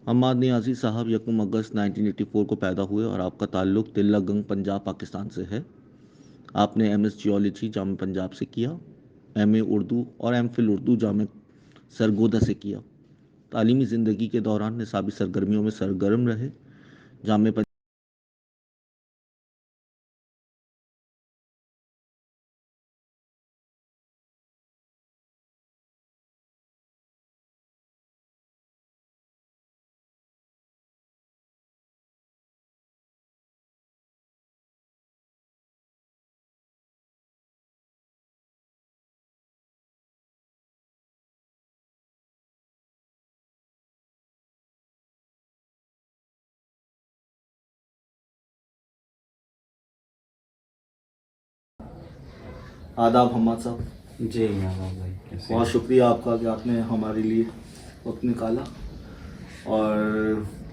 حماد نیازی صاحب 1 اگست 1984 کو پیدا ہوئے اور آپ کا تعلق تلہ گنگ پنجاب پاکستان سے ہے۔ آپ نے ایم ایس جیولوجی جامعہ پنجاب سے کیا، ایم اے اردو اور ایم فل اردو جامعہ سرگودا سے کیا۔ تعلیمی زندگی کے دوران نصابی سرگرمیوں میں سرگرم رہے۔ جامعہ آداب حماد صاحب۔ جی بھائی، بہت شکریہ آپ کا کہ آپ نے ہمارے لیے وقت نکالا، اور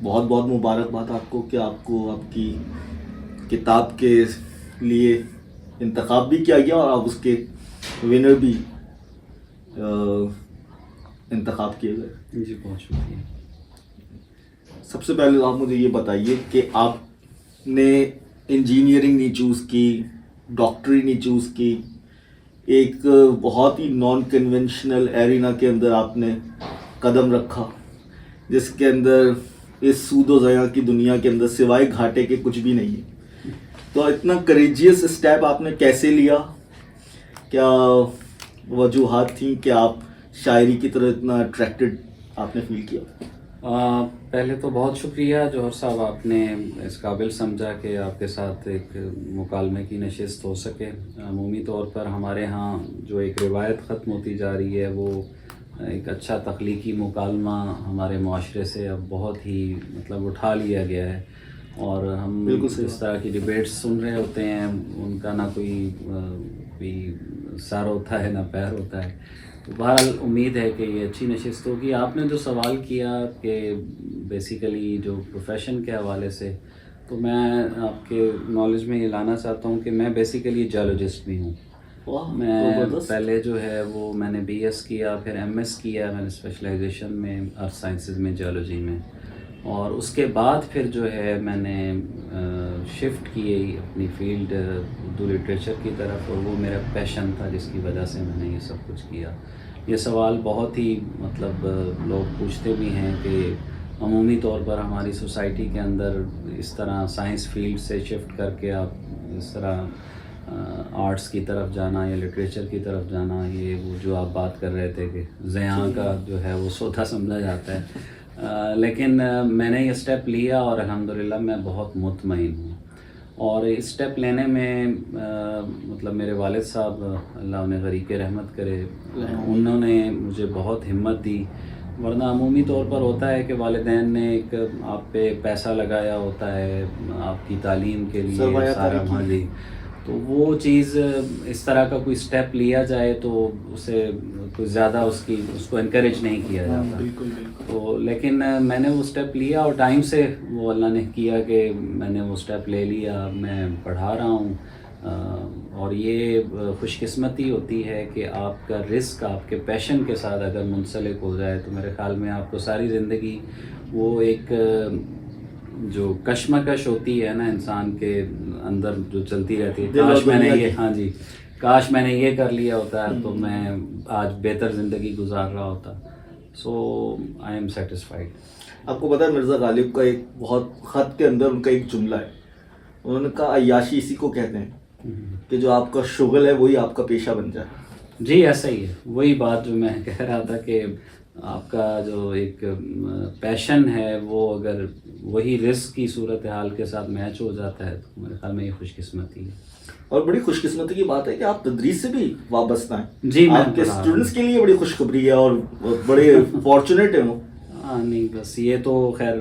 بہت بہت مبارکباد آپ کو کہ آپ کو آپ کی کتاب کے لیے انتخاب بھی کیا گیا اور آپ اس کے ونر بھی انتخاب کیے گئے۔ جی بہت شکریہ۔ سب سے پہلے آپ مجھے یہ بتائیے کہ آپ نے انجینئرنگ نہیں چوز کی، ڈاکٹری نہیں چوز کی، ایک بہت ہی نان کنونشنل ایرینا کے اندر آپ نے قدم رکھا، جس کے اندر اس سود و ضیاع کی دنیا کے اندر سوائے گھاٹے کے کچھ بھی نہیں ہے۔ تو اتنا کریجیس اسٹیپ آپ نے کیسے لیا؟ کیا وجوہات تھیں کہ آپ شاعری کی طرح اتنا اٹریکٹڈ آپ نے فیل کیا؟ پہلے تو بہت شکریہ جوہر صاحب، آپ نے اس قابل سمجھا کہ آپ کے ساتھ ایک مکالمے کی نشست ہو سکے۔ عمومی طور پر ہمارے ہاں جو ایک روایت ختم ہوتی جا رہی ہے، وہ ایک اچھا تخلیقی مکالمہ ہمارے معاشرے سے اب بہت ہی اٹھا لیا گیا ہے، اور ہم اس طرح کی ڈیبیٹس سن رہے ہوتے ہیں، ان کا نہ کوئی سر ہوتا ہے نہ پیر ہوتا ہے۔ بہرحال امید ہے کہ یہ اچھی نشست ہوگی۔ آپ نے جو سوال کیا کہ بیسیکلی جو پروفیشن کے حوالے سے، تو میں آپ کے نالج میں یہ لانا چاہتا ہوں کہ میں بیسیکلی جیولوجسٹ بھی ہوں۔ میں پہلے جو ہے وہ میں نے بی ایس کیا، پھر ایم ایس کیا میں نے اسپیشلائزیشن میں ارتھ سائنسز میں، جیولوجی میں، اور اس کے بعد پھر جو ہے میں نے شفٹ کی اپنی فیلڈ اردو لٹریچر کی طرف، اور وہ میرا پیشن تھا جس کی وجہ سے میں نے یہ سب کچھ کیا۔ یہ سوال بہت ہی لوگ پوچھتے بھی ہیں کہ عمومی طور پر ہماری سوسائٹی کے اندر اس طرح سائنس فیلڈ سے شفٹ کر کے آپ اس طرح آرٹس کی طرف جانا یا لٹریچر کی طرف جانا، یہ وہ جو آپ بات کر رہے تھے کہ ضیاع کا جو ہے وہ سودا سمجھا جاتا ہے، لیکن میں نے یہ اسٹیپ لیا اور الحمدللہ میں بہت مطمئن ہوں۔ اور اس اسٹیپ لینے میں میرے والد صاحب، اللہ انہیں غریق رحمت کرے، انہوں نے مجھے بہت ہمت دی، ورنہ عمومی طور پر ہوتا ہے کہ والدین نے ایک آپ پہ پیسہ لگایا ہوتا ہے آپ کی تعلیم کے لیے سارا مالی، تو وہ چیز اس طرح کا کوئی اسٹیپ لیا جائے تو اسے کوئی زیادہ اس کو انکریج نہیں کیا جاتا۔ تو لیکن میں نے وہ اسٹیپ لیا، اور ٹائم سے وہ اللہ نے کیا کہ میں نے وہ اسٹیپ لے لیا، میں پڑھا رہا ہوں، اور یہ خوش قسمتی ہوتی ہے کہ آپ کا رزق آپ کے پیشن کے ساتھ اگر منسلک ہو جائے تو میرے خیال میں آپ کو ساری زندگی وہ ایک جو کشمکش ہوتی ہے نا انسان کے اندر جو چلتی رہتی ہے، کاش میں نے یہ کر لیا ہوتا ہے تو میں آج بہتر زندگی گزار رہا ہوتا۔ سو آئی ایم سیٹسفائیڈ۔ آپ کو پتا ہے مرزا غالب کا ایک بہت خط کے اندر ان کا ایک جملہ ہے، انہوں نے کہا عیاشی اسی کو کہتے ہیں کہ جو آپ کا شغل ہے وہی آپ کا پیشہ بن جائے۔ جی ایسا ہی ہے، وہی بات جو میں کہہ رہا تھا کہ آپ کا جو ایک پیشن ہے وہ اگر وہی رزق کی صورتحال کے ساتھ میچ ہو جاتا ہے تو میرے خیال میں یہ خوش قسمتی ہے۔ اور بڑی خوش قسمتی کی بات ہے کہ آپ تدریس سے بھی وابستہ ہیں۔ جی آپ کے اسٹوڈنٹس کے لیے بڑی خوشخبری ہے اور بڑے فارچونیٹ ہیں وہ۔ نہیں بس یہ تو خیر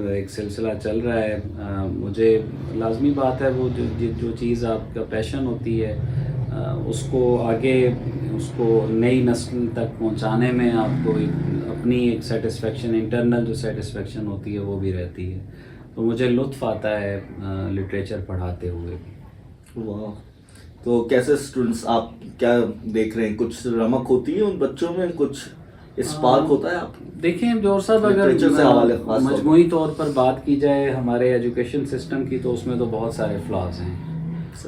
ایک سلسلہ چل رہا ہے، مجھے لازمی بات ہے وہ جو چیز آپ کا پیشن ہوتی ہے اس کو آگے اس کو نئی نسل تک پہنچانے میں آپ کو اپنی ایک سیٹسفیکشن، انٹرنل جو سیٹسفیکشن ہوتی ہے وہ بھی رہتی ہے، تو مجھے لطف آتا ہے لٹریچر پڑھاتے ہوئے بھی۔ واہ! تو کیسے اسٹوڈنٹس آپ کیا دیکھ رہے ہیں؟ کچھ رمق ہوتی ہے ان بچوں میں، کچھ اسپارک ہوتا ہے آپ کی؟ دیکھیں جوہر صاحب، اگر لٹریچر سے حوالے خاص طور پر مجموعی طور پر بات کی جائے ہمارے ایجوکیشن سسٹم کی، تو اس میں تو بہت سارے فلاز ہیں.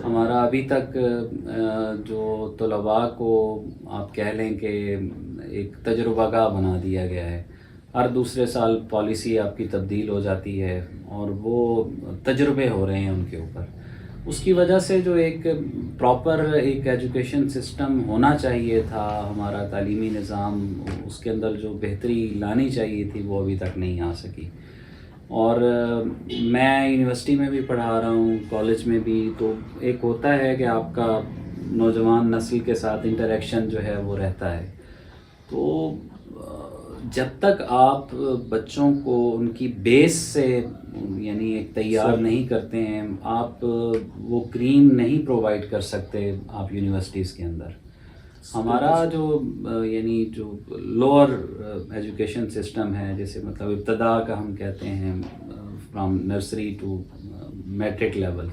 ہمارا ابھی تک جو طلباء کو آپ کہہ لیں کہ ایک تجربہ گاہ بنا دیا گیا ہے. ہر دوسرے سال پالیسی آپ کی تبدیل ہو جاتی ہے اور وہ تجربے ہو رہے ہیں ان کے اوپر. اس کی وجہ سے جو ایک پراپر ایک ایجوکیشن سسٹم ہونا چاہیے تھا، ہمارا تعلیمی نظام، اس کے اندر جو بہتری لانی چاہیے تھی وہ ابھی تک نہیں آ سکی. اور میں یونیورسٹی میں بھی پڑھا رہا ہوں، کالج میں بھی، تو ایک ہوتا ہے کہ آپ کا نوجوان نسل کے ساتھ انٹریکشن جو ہے وہ رہتا ہے. تو جب تک آپ بچوں کو ان کی بیس سے یعنی ایک تیار نہیں کرتے ہیں، آپ وہ کریم نہیں پرووائڈ کر سکتے آپ یونیورسٹیز کے اندر. ہمارا جو یعنی جو لوور ایجوکیشن سسٹم ہے، جیسے مطلب ابتدا کا ہم کہتے ہیں from nursery to matric level,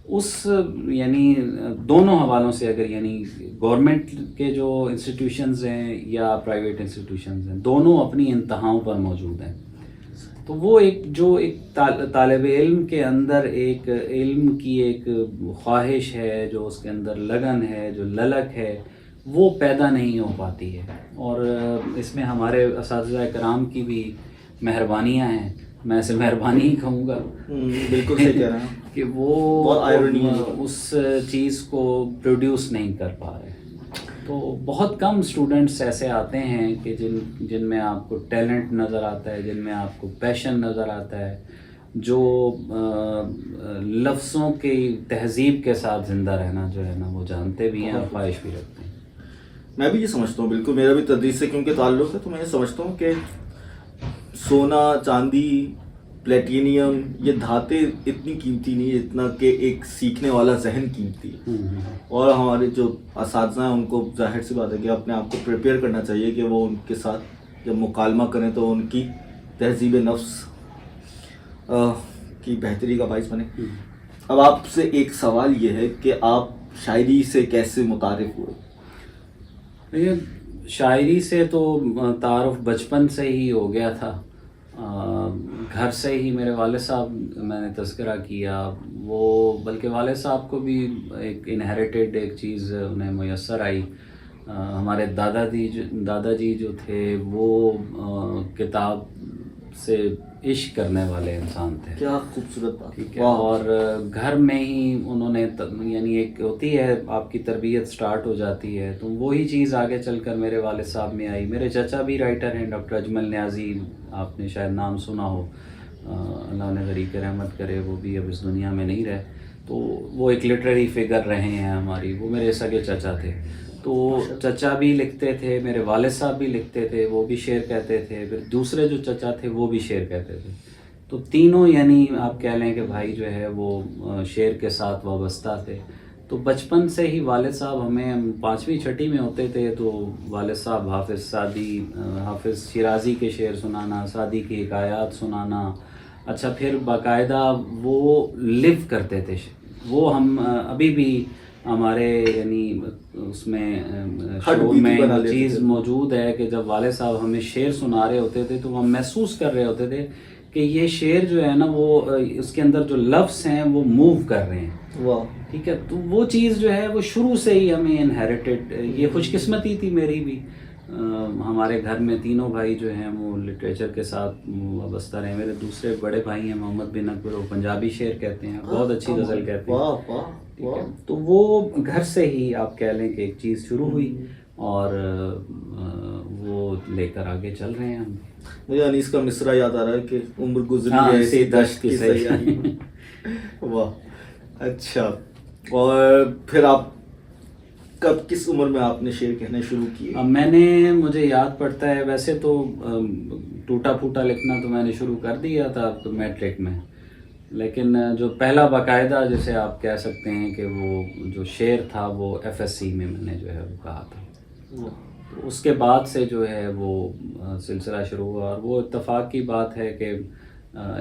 اس یعنی دونوں حوالوں سے اگر یعنی گورنمنٹ کے جو انسٹیٹیوشنز ہیں یا پرائیویٹ انسٹیٹیوشنز ہیں، دونوں اپنی انتہاؤں پر موجود ہیں. تو وہ ایک طالب علم کے اندر ایک علم کی ایک خواہش ہے، جو اس کے اندر لگن ہے، جو للک ہے، وہ پیدا نہیں ہو پاتی ہے. اور اس میں ہمارے اساتذہ کرام کی بھی مہربانیاں ہیں، میں اسے مہربانی ہی کہوں گا. بالکل صحیح کہہ رہے ہیں کہ وہ بہت آئرنی ہے اس چیز کو پروڈیوس نہیں کر پا رہے. تو بہت کم اسٹوڈنٹس ایسے آتے ہیں کہ جن میں آپ کو ٹیلنٹ نظر آتا ہے، جن میں آپ کو پیشن نظر آتا ہے، جو لفظوں کی تہذیب کے ساتھ زندہ رہنا جو ہے نا وہ جانتے بھی ہیں اور خواہش بھی رکھتے ہیں. میں بھی یہ سمجھتا ہوں، بالکل میرا بھی تدریس سے کیونکہ تعلق ہے، تو میں یہ سمجھتا ہوں کہ سونا، چاندی، پلیٹینیم، یہ دھاتیں اتنی قیمتی نہیں اتنا کہ ایک سیکھنے والا ذہن قیمتی ہے. اور ہمارے جو اساتذہ ہیں ان کو ظاہر سی بات ہے کہ اپنے آپ کو پریپیئر کرنا چاہیے کہ وہ ان کے ساتھ جب مکالمہ کریں تو ان کی تہذیب نفس کی بہتری کا باعث بنے. اب آپ سے ایک سوال یہ ہے کہ آپ شاعری سے کیسے متعارف ہوئے؟ شاعری سے تو تعارف بچپن سے ہی ہو گیا تھا. گھر سے ہی میرے والد صاحب، میں نے تذکرہ کیا، وہ بلکہ والد صاحب کو بھی ایک انہیریٹڈ ایک چیز انہیں میسر آئی. ہمارے دادا جی جو تھے وہ کتاب سے عشق کرنے والے انسان تھے. کیا خوبصورت بات. ٹھیک ہے. اور گھر میں ہی انہوں نے یعنی ایک ہوتی ہے آپ کی تربیت سٹارٹ ہو جاتی ہے، تو وہی چیز آگے چل کر میرے والد صاحب میں آئی. میرے چچا بھی رائٹر ہیں، ڈاکٹر اجمل نیازی، آپ نے شاید نام سنا ہو، اللہ نے غریق رحمت کرے، وہ بھی اب اس دنیا میں نہیں رہے. تو وہ ایک لٹریری فگر رہے ہیں ہماری، وہ میرے سگے چچا تھے. تو چچا بھی لکھتے تھے، میرے والد صاحب بھی لکھتے تھے، وہ بھی شعر کہتے تھے. پھر دوسرے جو چچا تھے وہ بھی شعر کہتے تھے. تو تینوں یعنی آپ کہہ لیں کہ بھائی جو ہے وہ شعر کے ساتھ وابستہ تھے. تو بچپن سے ہی والد صاحب، ہمیں 5ویں 6ٹھی میں ہوتے تھے تو والد صاحب حافظ شیرازی کے شعر سنانا، سعدی کی حکایات سنانا. اچھا، پھر باقاعدہ وہ لیو کرتے تھے. وہ ہم ابھی بھی ہمارے یعنی اس میں شعور میں وہ چیز موجود ہے کہ جب والد صاحب ہمیں شعر سنا رہے ہوتے تھے تو ہم محسوس کر رہے ہوتے تھے کہ یہ شعر جو ہے نا وہ اس کے اندر جو لفظ ہیں وہ موو کر رہے ہیں. واہ. ٹھیک ہے. تو وہ چیز جو ہے وہ شروع سے ہی ہمیں انہیریٹڈ، یہ خوش قسمتی تھی میری بھی. ہمارے گھر میں تینوں بھائی جو ہیں وہ لٹریچر کے ساتھ وابستہ رہے. میرے دوسرے بڑے بھائی ہیں محمد بن اکبر، وہ پنجابی شعر کہتے ہیں، بہت اچھی غزل کہتے ہیں. ٹھیک ہے. تو وہ گھر سے ہی آپ کہہ لیں کہ ایک چیز شروع ہوئی اور وہ لے کر آگے چل رہے ہیں ہم. مجھے انیس کا مصرع یاد آ رہا ہے کہ عمر گزری ہے اسی دشت کی سیاحی. واہ. اچھا. اور پھر آپ کب کس عمر میں آپ نے شعر کہنے شروع کیے؟ مجھے یاد پڑتا ہے، ویسے تو ٹوٹا پھوٹا لکھنا تو میں نے شروع کر دیا تھا میٹرک میں، لیکن جو پہلا باقاعدہ جسے آپ کہہ سکتے ہیں کہ وہ جو شعر تھا وہ FSC میں نے جو ہے وہ کہا تھا. تو اس کے بعد سے جو ہے وہ سلسلہ شروع ہوا. اور وہ اتفاق کی بات ہے کہ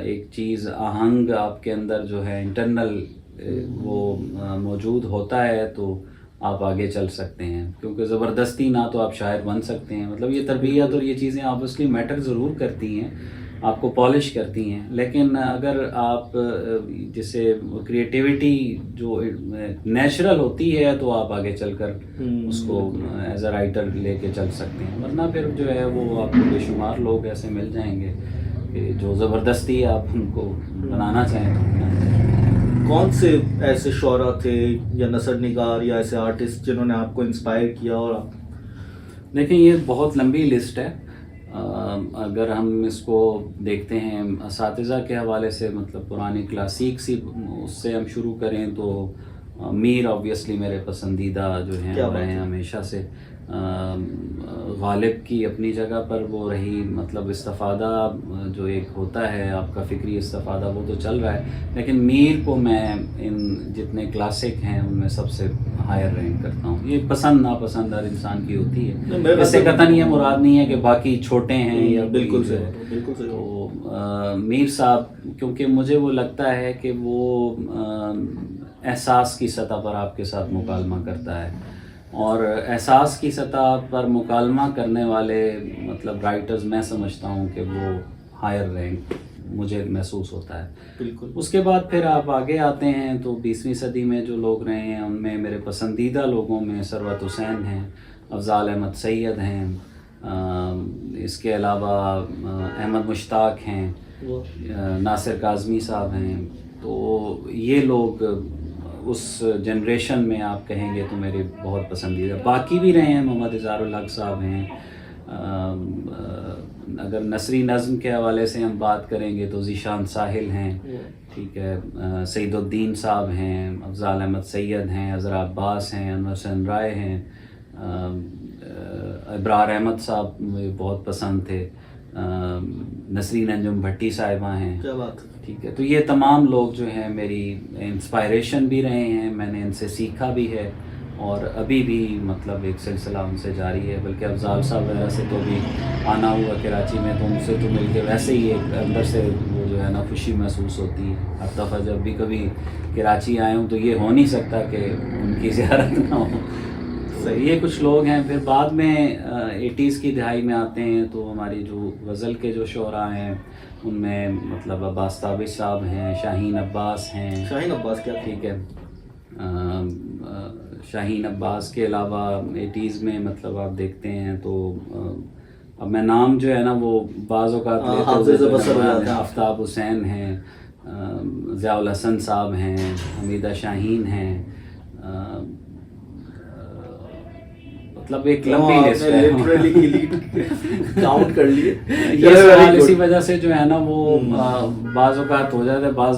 ایک چیز آہنگ آپ کے اندر جو ہے انٹرنل وہ موجود ہوتا ہے، تو آپ آگے چل سکتے ہیں، کیونکہ زبردستی نہ تو آپ شاعر بن سکتے ہیں. مطلب یہ تربیت اور یہ چیزیں آبویسلی میٹر ضرور کرتی ہیں، آپ کو پالش کرتی ہیں، لیکن اگر آپ جسے کریٹیوٹی جو نیچرل ہوتی ہے تو آپ آگے چل کر اس کو ایز اے رائٹر لے کے چل سکتے ہیں. ورنہ پھر جو ہے وہ آپ کو بے شمار لوگ ایسے مل جائیں گے کہ جو زبردستی آپ ان کو بنانا چاہیں تو بنا دیں. کون سے ایسے شعراء تھے یا نثر نگار یا ایسے آرٹسٹ جنہوں نے آپ کو انسپائر کیا؟ اور دیکھیں یہ بہت لمبی لسٹ ہے. اگر ہم اس کو دیکھتے ہیں اساتذہ کے حوالے سے، مطلب پرانی کلاسیک سی اس سے ہم شروع کریں تو میر آبویسلی میرے پسندیدہ جو ہیں وہ رہے ہیں ہمیشہ سے. غالب کی اپنی جگہ پر وہ رہی، مطلب استفادہ جو ایک ہوتا ہے آپ کا فکری استفادہ وہ تو چل رہا ہے، لیکن میر کو میں ان جتنے کلاسک ہیں ان میں سب سے ہائر رینک کرتا ہوں. یہ پسند ناپسند ہر انسان کی ہوتی ہے، اس سے قطعاً یہ مراد نہیں ہے کہ باقی چھوٹے ہیں یا بالکل جو ہے. تو میر صاحب کیونکہ مجھے وہ لگتا ہے کہ وہ احساس کی سطح پر آپ کے ساتھ مکالمہ کرتا ہے، اور احساس کی سطح پر مکالمہ کرنے والے مطلب رائٹرز میں سمجھتا ہوں کہ وہ ہائر رینک مجھے محسوس ہوتا ہے. بالکل. اس کے بعد پھر آپ آگے آتے ہیں تو 20ویں صدی میں جو لوگ رہے ہیں ان میں میرے پسندیدہ لوگوں میں ثروت حسین ہیں، افضال احمد سید ہیں، اس کے علاوہ احمد مشتاق ہیں، ناصر کاظمی صاحب ہیں. تو یہ لوگ اس جنریشن میں آپ کہیں گے تو میرے بہت پسندیدہ. باقی بھی رہے ہیں، محمد اظہار الحق صاحب ہیں. اگر نثری نظم کے حوالے سے ہم بات کریں گے تو ذیشان ساحل ہیں، ٹھیک ہے، سعید الدین صاحب ہیں، افضال احمد سید ہیں، عذرا عباس ہیں، انور حسین رائے ہیں، ابرار احمد صاحب مجھے بہت پسند تھے، نسرین انجم بھٹی صاحبہ ہیں. کیا بات ہے. ٹھیک ہے. تو یہ تمام لوگ جو ہیں میری انسپائریشن بھی رہے ہیں، میں نے ان سے سیکھا بھی ہے، اور ابھی بھی مطلب ایک سلسلہ ان سے جاری ہے. بلکہ افضال صاحب وغیرہ سے تو بھی آنا ہوا کراچی میں، تو ان سے تو مل کے ویسے ہی ایک اندر سے وہ جو ہے نا خوشی محسوس ہوتی ہے. ہر دفعہ جب بھی کبھی کراچی آئے ہوں تو یہ ہو نہیں سکتا کہ ان کی زیارت نہ ہو. یہ کچھ لوگ ہیں. پھر بعد میں 80s کی دہائی میں آتے ہیں تو ہماری جو غزل کے جو شعراء ہیں ان میں مطلب عباس تابش صاحب ہیں، شاہین عباس ہیں. شاہین عباس کیا؟ ٹھیک ہے. شاہین عباس کے علاوہ 80s میں مطلب آپ دیکھتے ہیں تو اب میں نام جو ہے نا وہ بعض اوقات آفتاب حسین ہیں، ضیاء الحسن صاحب ہیں، حمیدہ شاہین ہیں. مطلب ایک لمبی لسٹ ہے، کاؤنٹ کر لیے. یہ سوال اسی وجہ سے جو ہے نا وہ بعض اوقات ہو جاتا ہے، بعض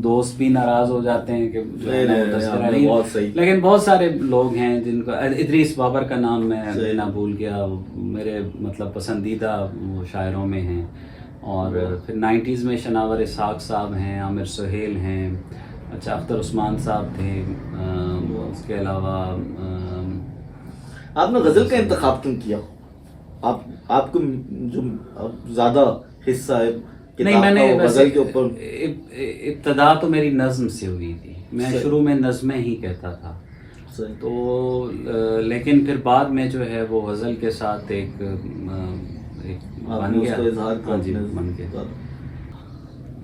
دوست بھی ناراض ہو جاتے ہیں کہ جو ہے نا وہ تذکرہ نہیں. لیکن بہت سارے لوگ ہیں جن کو، ادریس بابر کا نام میں لینا بھول گیا، میرے مطلب پسندیدہ شاعروں میں ہیں. اور پھر 90s میں شناور اسحاق صاحب ہیں، عامر سہیل ہیں، اچھا اختر عثمان صاحب تھے. اس کے علاوہ آپ نے غزل کا انتخاب کیوں کیا؟ آپ کو جو زیادہ حصہ ہے نہیں، میں نے غزل کے اوپر ابتدا تو میری نظم سے ہوئی تھی. میں شروع میں نظمیں ہی کہتا تھا، تو لیکن پھر بعد میں جو ہے وہ غزل کے ساتھ ایک بن گیا. ہاں جی، بن گیا.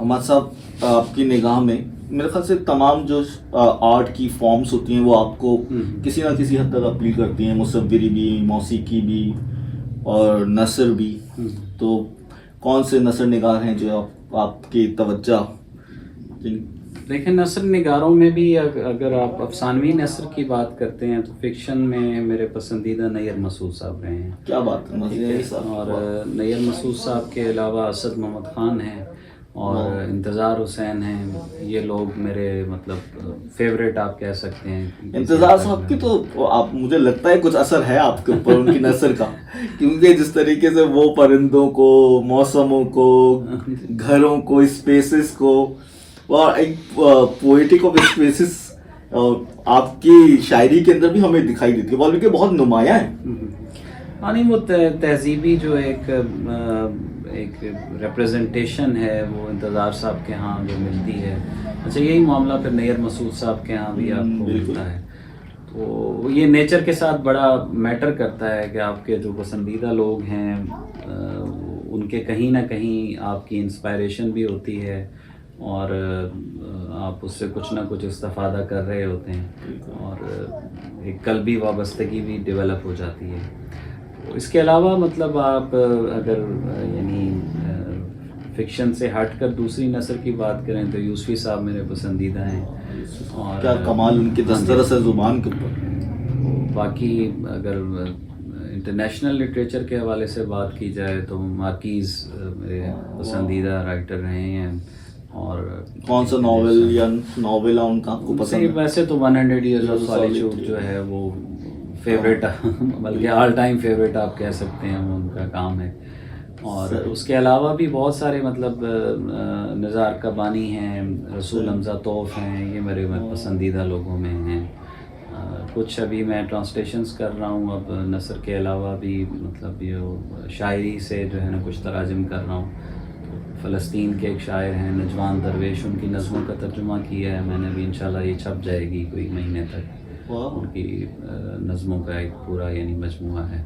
عماد صاحب، آپ کی نگاہ میں میرے خیال سے تمام جو آرٹ کی فارمز ہوتی ہیں وہ آپ کو کسی نہ کسی حد تک اپیل کرتی ہیں، مصوری بھی، موسیقی بھی اور نثر بھی. تو کون سے نثر نگار ہیں جو آپ کی توجہ؟ دیکھیں نثر نگاروں میں بھی اگر آپ افسانوی نثر کی بات کرتے ہیں تو فکشن میں میرے پسندیدہ نیر مسعود صاحب رہے ہیں. کیا بات ہے. اور نیر مسعود صاحب کے علاوہ اسد محمد خان ہیں اور انتظار حسین ہیں. یہ لوگ میرے مطلب فیوریٹ آپ کہہ سکتے ہیں. انتظار صاحب کی تو آپ، مجھے لگتا ہے کچھ اثر ہے آپ کے اوپر ان کی نثر کا، کیونکہ جس طریقے سے وہ پرندوں کو، موسموں کو، گھروں کو، اسپیسز کو، اور ایک پوئٹک آف اسپیسز آپ کی شاعری کے اندر بھی ہمیں دکھائی دیتی ہے، بلکہ بہت نمایاں ہے. ہاں نہیں، وہ تہذیبی جو ایک ریپریزنٹیشن ہے وہ انتظار صاحب کے ہاں جو ملتی ہے. اچھا یہی معاملہ پھر نیر مسعود صاحب کے ہاں بھی آپ کو ملتا ہے. تو یہ نیچر کے ساتھ بڑا میٹر کرتا ہے کہ آپ کے جو پسندیدہ لوگ ہیں ان کے کہیں نہ کہیں آپ کی انسپائریشن بھی ہوتی ہے اور آپ اس سے کچھ نہ کچھ استفادہ کر رہے ہوتے ہیں اور ایک قلبی وابستگی بھی ڈیولپ ہو جاتی ہے. اس کے علاوہ مطلب آپ اگر یعنی فکشن سے ہٹ کر دوسری نثر کی بات کریں تو یوسفی صاحب میرے پسندیدہ ہیں اور کیا کمال ان کے دسترس ہے زبان کے اوپر. باقی اگر انٹرنیشنل لٹریچر کے حوالے سے بات کی جائے تو مارکیز میرے پسندیدہ رائٹر رہے ہیں. اور کون سا ناول یا ناول ان کا آپ کو پسند ہے؟ ویسے تو 100 Years of Solitude جو ہے وہ فیوریٹ بلکہ آل ٹائم فیوریٹ آپ کہہ سکتے ہیں وہ ان کا کام ہے. اور اس کے علاوہ بھی بہت سارے مطلب نزار قبانی ہیں, رسول حمزہ توف ہیں, یہ میرے پسندیدہ لوگوں میں ہیں. کچھ ابھی میں ٹرانسلیشنز کر رہا ہوں اب نثر کے علاوہ بھی, مطلب یہ شاعری سے جو ہے نا کچھ تراجم کر رہا ہوں. فلسطین کے ایک شاعر ہیں نجوان درویش, ان کی نظموں کا ترجمہ کیا ہے میں نے ابھی, انشاءاللہ یہ چھپ جائے گی کوئی مہینے تک. ان کی نظموں کا ایک پورا یعنی مجموعہ ہے.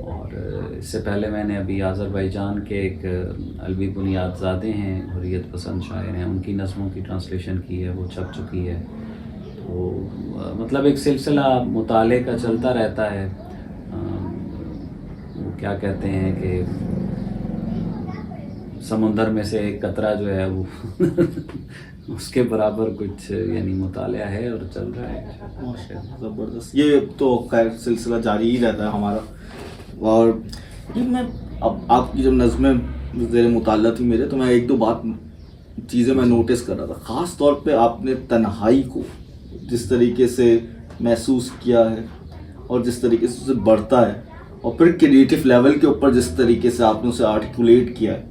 اور اس سے پہلے میں نے ابھی آذربائیجان کے ایک علوی بنیاد زادے ہیں, حریت پسند شاعر ہیں, ان کی نظموں کی ٹرانسلیشن کی ہے, وہ چھپ چکی ہے. تو مطلب ایک سلسلہ مطالعے کا چلتا رہتا ہے. وہ کیا کہتے ہیں کہ سمندر میں سے ایک قطرہ جو ہے وہ اس کے برابر کچھ یعنی مطالعہ ہے اور چل رہا ہے. زبردست. یہ تو خیر سلسلہ جاری ہی رہتا ہے ہمارا. اور یہ میں اب آپ کی جب نظمیں زیر مطالعہ تھی میرے, تو میں ایک دو چیزیں میں نوٹس کر رہا تھا. خاص طور پہ آپ نے تنہائی کو جس طریقے سے محسوس کیا ہے اور جس طریقے سے اسے بڑھتا ہے, اور پھر کریٹیو لیول کے اوپر جس طریقے سے آپ نے اسے آرٹیکولیٹ کیا ہے,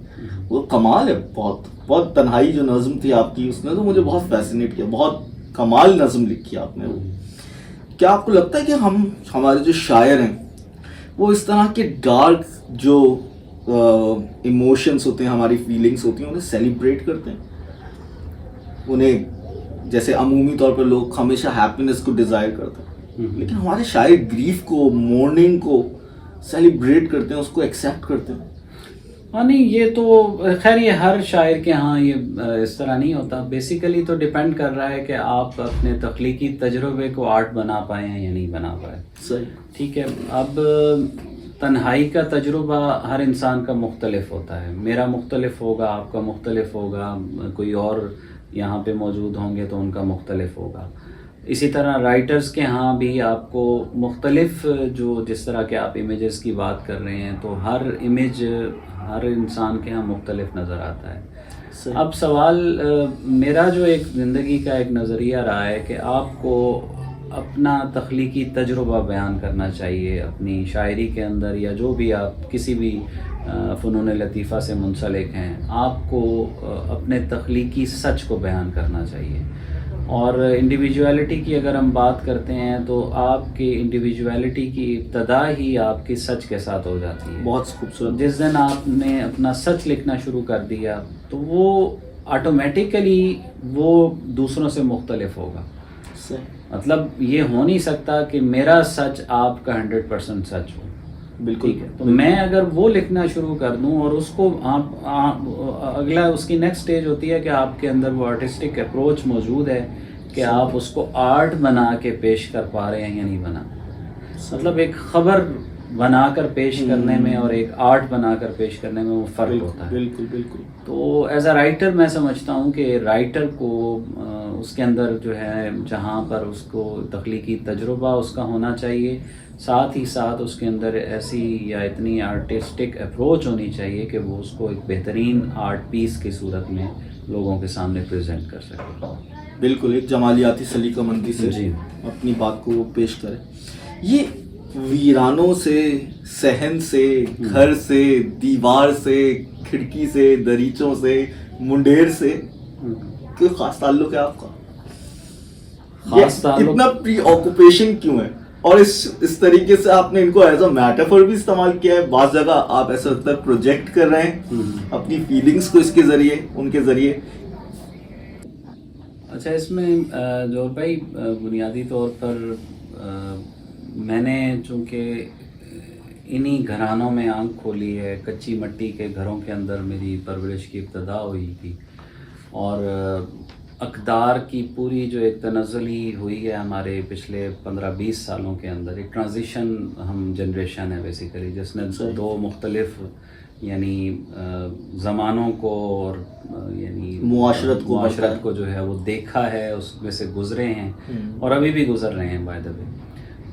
وہ کمال ہے. بہت بہت تنہائی جو نظم تھی آپ کی, اس نے تو مجھے بہت فیسینیٹ کیا. بہت کمال نظم لکھی آپ نے. وہ کیا آپ کو لگتا ہے کہ ہمارے جو شاعر ہیں وہ اس طرح کے ڈارک جو ایموشنس ہوتے ہیں, ہماری فیلنگس ہوتی ہیں, انہیں سیلیبریٹ کرتے ہیں؟ انہیں جیسے عمومی طور پر لوگ ہمیشہ ہیپینس کو ڈیزائر کرتے ہیں, لیکن ہمارے شاعر گریف کو, مورننگ کو سیلیبریٹ کرتے ہیں, اس کو ایکسیپٹ کرتے ہیں. ہاں نہیں, یہ تو خیر یہ ہر شاعر کے ہاں یہ اس طرح نہیں ہوتا. بیسیکلی تو ڈیپینڈ کر رہا ہے کہ آپ اپنے تخلیقی تجربے کو آرٹ بنا پائے ہیں یا نہیں بنا پائے. صحیح, ٹھیک ہے. اب تنہائی کا تجربہ ہر انسان کا مختلف ہوتا ہے. میرا مختلف ہوگا, آپ کا مختلف ہوگا, کوئی اور یہاں پہ موجود ہوں گے تو ان کا مختلف ہوگا. اسی طرح رائٹرز کے ہاں بھی آپ کو مختلف جو جس طرح کے آپ امیجز کی بات کر رہے ہیں, تو ہر امیج ہر انسان کے ہاں مختلف نظر آتا ہے. اب سوال میرا جو ایک زندگی کا ایک نظریہ رہا ہے کہ آپ کو اپنا تخلیقی تجربہ بیان کرنا چاہیے اپنی شاعری کے اندر, یا جو بھی آپ کسی بھی فنون لطیفہ سے منسلک ہیں, آپ کو اپنے تخلیقی سچ کو بیان کرنا چاہیے. اور انڈیویجویلٹی کی اگر ہم بات کرتے ہیں تو آپ کی انڈیویجویلٹی کی ابتدا ہی آپ کی سچ کے ساتھ ہو جاتی ہے. بہت خوبصورت. جس دن آپ نے اپنا سچ لکھنا شروع کر دیا تو وہ آٹومیٹیکلی وہ دوسروں سے مختلف ہوگا. مطلب یہ ہو نہیں سکتا کہ میرا سچ آپ کا 100% سچ ہو. بالکل. تو میں اگر وہ لکھنا شروع کر دوں اور اس کو اگلا اس کی نیکسٹ سٹیج ہوتی ہے کہ آپ کے اندر وہ آرٹسٹک اپروچ موجود ہے کہ آپ اس کو آرٹ بنا کے پیش کر پا رہے ہیں یا نہیں بنا. مطلب ایک خبر بنا کر پیش کرنے میں اور ایک آرٹ بنا کر پیش کرنے میں وہ فرق ہوتا ہے. بالکل بالکل. تو ایز اے رائٹر میں سمجھتا ہوں کہ رائٹر کو اس کے اندر جو ہے جہاں پر اس کو تخلیقی تجربہ اس کا ہونا چاہیے, ساتھ ہی ساتھ اس کے اندر ایسی یا اتنی آرٹسٹک اپروچ ہونی چاہیے کہ وہ اس کو ایک بہترین آرٹ پیس کی صورت میں لوگوں کے سامنے پریزنٹ کر سکے. بالکل, ایک جمالیاتی سلیقہ مندی سے جی اپنی بات کو وہ پیش کرے. یہ ویرانوں سے, صحن سے, گھر سے, دیوار سے, کھڑکی سے, دریچوں سے, منڈیر سے کوئی خاص تعلق ہے آپ کا؟ خاص تعلق اتنا پری آکوپیشن کیوں ہے؟ اور اس طریقے سے آپ نے ان کو ایز اے میٹافور بھی استعمال کیا ہے. بعض جگہ آپ ایسا لگتا ہے پروجیکٹ کر رہے ہیں اپنی فیلنگس کو اس کے ذریعے, ان کے ذریعے. اچھا, اس میں جو بھائی بنیادی طور پر میں نے چونکہ انہی گھرانوں میں آنکھ کھولی ہے، کچی مٹی کے گھروں کے اندر میری پرورش کی ابتدا ہوئی تھی، اور اقدار کی پوری جو ایک تنزلی ہوئی ہے ہمارے پچھلے 15-20 سالوں کے اندر، ایک ٹرانزیشن ہم جنریشن ہے بیسیکلی، جس نے دو مختلف یعنی زمانوں کو اور یعنی معاشرت کو جو ہے وہ دیکھا ہے، اس میں سے گزرے ہیں اور ابھی بھی گزر رہے ہیں بائی دا وے.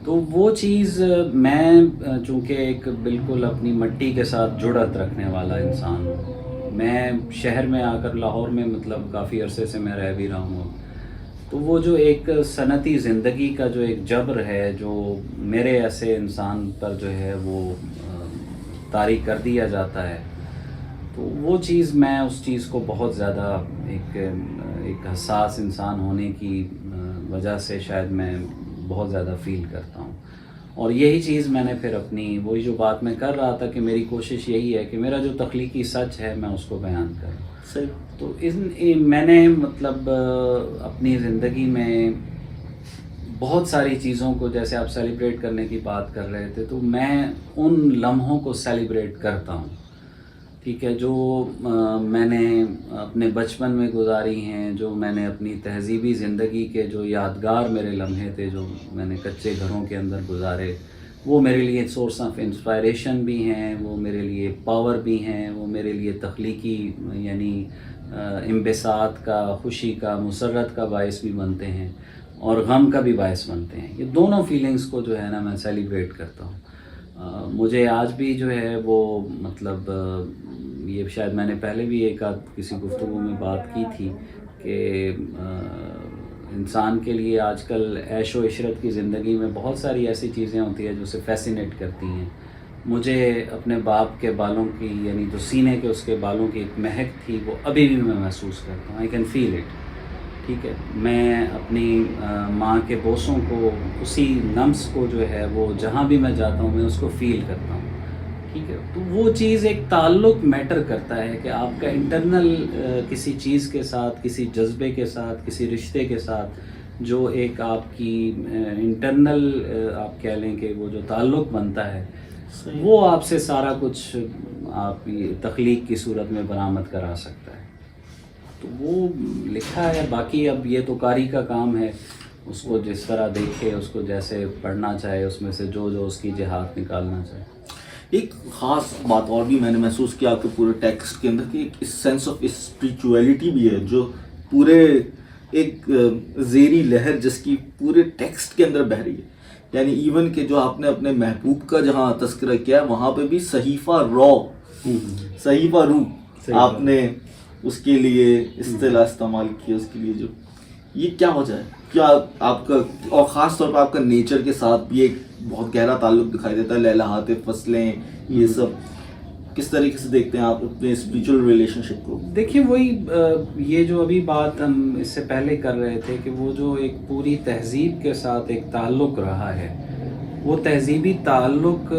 تو وہ چیز میں چونکہ ایک بالکل اپنی مٹی کے ساتھ جڑت رکھنے والا انسان ہوں، میں شہر میں آ کر لاہور میں مطلب کافی عرصے سے میں رہ بھی رہا ہوں، تو وہ جو ایک صنعتی زندگی کا جو ایک جبر ہے جو میرے ایسے انسان پر جو ہے وہ طاری کر دیا جاتا ہے، تو وہ چیز میں اس چیز کو بہت زیادہ ایک حساس انسان ہونے کی وجہ سے شاید میں بہت زیادہ فیل کرتا ہوں. اور یہی چیز میں نے پھر اپنی وہی جو بات میں کر رہا تھا کہ میری کوشش یہی ہے کہ میرا جو تخلیقی سچ ہے میں اس کو بیان کروں. صحیح. تو میں نے مطلب اپنی زندگی میں بہت ساری چیزوں کو، جیسے آپ سیلیبریٹ کرنے کی بات کر رہے تھے، تو میں ان لمحوں کو سیلیبریٹ کرتا ہوں، ٹھیک ہے، جو میں نے اپنے بچپن میں گزاری ہیں، جو میں نے اپنی تہذیبی زندگی کے جو یادگار میرے لمحے تھے جو میں نے کچے گھروں کے اندر گزارے، وہ میرے لیے سورس آف انسپائریشن بھی ہیں، وہ میرے لیے پاور بھی ہیں، وہ میرے لیے تخلیقی یعنی انبساط کا، خوشی کا، مسرت کا باعث بھی بنتے ہیں اور غم کا بھی باعث بنتے ہیں. یہ دونوں فیلنگز کو جو ہے نا میں سیلیبریٹ کرتا ہوں. مجھے آج بھی جو ہے وہ مطلب یہ شاید میں نے پہلے بھی ایک کسی گفتگو میں بات کی تھی کہ انسان کے لیے آج کل عیش و عشرت کی زندگی میں بہت ساری ایسی چیزیں ہوتی ہیں جو اسے فیسینیٹ کرتی ہیں. مجھے اپنے باپ کے بالوں کی یعنی جو سینے کے اس کے بالوں کی ایک مہک تھی وہ ابھی بھی میں محسوس کرتا ہوں. I can feel it. ٹھیک ہے، میں اپنی ماں کے بوسوں کو، اسی نمس کو جو ہے وہ جہاں بھی میں جاتا ہوں میں اس کو فیل کرتا ہوں. ٹھیک ہے، تو وہ چیز ایک تعلق میٹر کرتا ہے کہ آپ کا انٹرنل کسی چیز کے ساتھ، کسی جذبے کے ساتھ، کسی رشتے کے ساتھ جو ایک آپ کی انٹرنل آپ کہہ لیں کہ وہ جو تعلق بنتا ہے وہ آپ سے سارا کچھ آپ تخلیق کی صورت میں برآمد کرا سکتا ہے. تو وہ لکھا ہے، باقی اب یہ تو قاری کا کام ہے، اس کو جس طرح دیکھے، اس کو جیسے پڑھنا چاہے، اس میں سے جو اس کی جہات نکالنا چاہے. ایک خاص بات اور بھی میں نے محسوس کیا آپ کے پورے ٹیکسٹ کے اندر کہ ایک سینس آف اسپریچویلٹی بھی ہے جو پورے ایک زیری لہر جس کی پورے ٹیکسٹ کے اندر بہہ رہی ہے. یعنی ایون کہ جو آپ نے اپنے محبوب کا جہاں تذکرہ کیا وہاں پہ بھی صحیفہ صحیفہ روح آپ نے اس کے لیے اصطلاح استعمال کی، اس کے لیے جو یہ کیا وجہ ہے؟ کیا آپ کا، اور خاص طور پہ آپ کا نیچر کے ساتھ بھی ایک بہت گہرا تعلق دکھائی دیتا ہے، لہلہات فصلیں، یہ سب کس طریقے سے دیکھتے ہیں آپ اپنے اسپریچول ریلیشن شپ کو؟ دیکھیے وہی یہ جو ابھی بات ہم اس سے پہلے کر رہے تھے کہ وہ جو ایک پوری تہذیب کے ساتھ ایک تعلق رہا ہے، وہ تہذیبی تعلق